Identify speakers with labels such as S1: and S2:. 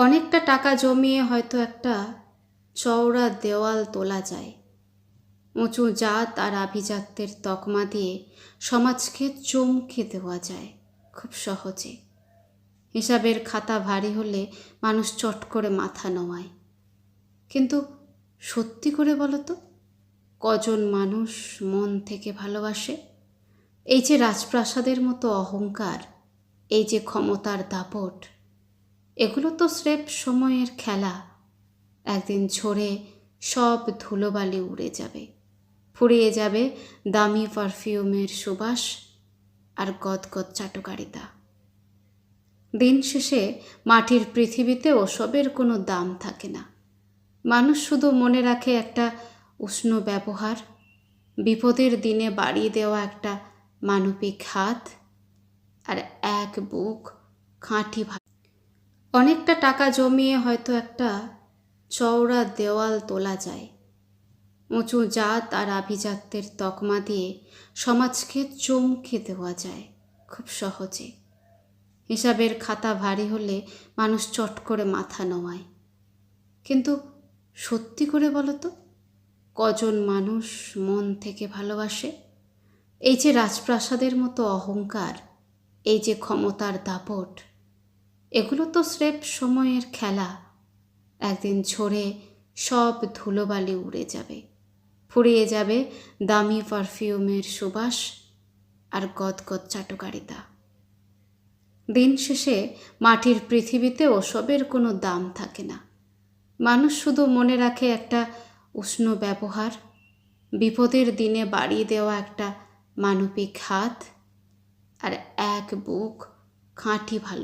S1: অনেকটা টাকা জমিয়ে হয়তো একটা চওড়া দেওয়াল তোলা যায়। উঁচু জাত আর আভিজাত্যের তকমা দিয়ে সমাজকে চমকে দেওয়া যায় খুব সহজে। হিসাবের খাতা ভারী হলে মানুষ চট করে মাথা নোয়ায়। কিন্তু সত্যি করে বলো তো, কজন মানুষ মন থেকে ভালোবাসে? এই যে রাজপ্রাসাদের মতো অহংকার, এই যে ক্ষমতার দাপট, এগুলো তো স্রেফ সময়ের খেলা। একদিন ঝরে সব ধুলোবালি উড়ে যাবে, ফুরিয়ে যাবে দামি পারফিউমের সুবাস আর গদগদ চাটুকারিতা। দিন শেষে মাটির পৃথিবীতে ওসবের কোনো দাম থাকে না। মানুষ শুধু মনে রাখে একটা উষ্ণ ব্যবহার, বিপদের দিনে বাড়িয়ে দেওয়া একটা মানবিক হাত, আর এক বুক খাঁটি ভাত। অনেকটা টাকা জমিয়ে হয়তো একটা চওড়া দেওয়াল তোলা যায়। উঁচু জাত আর আভিজাত্যের তকমা দিয়ে সমাজকে চমকে দেওয়া যায় খুব সহজে। হিসাবের খাতা ভারী হলে মানুষ চট করে মাথা নোয়ায়। কিন্তু সত্যি করে বলো তো, কজন মানুষ মন থেকে ভালোবাসে? এই যে রাজপ্রাসাদের মতো অহংকার, এই যে ক্ষমতার দাপট, এগুলো তো স্রেফ সময়ের খেলা। একদিন ঝরে সব ধুলোবালি উড়ে যাবে, ফুরিয়ে যাবে দামি পারফিউমের সুবাস আর গদগদ চাটুকারিতা। দিন শেষে মাটির পৃথিবীতে ওসবের কোনো দাম থাকে না। মানুষ শুধু মনে রাখে একটা উষ্ণ ব্যবহার, বিপদের দিনে বাড়িয়ে দেওয়া একটা মানবিক হাত, আর এক বুক খাঁটি ভালো।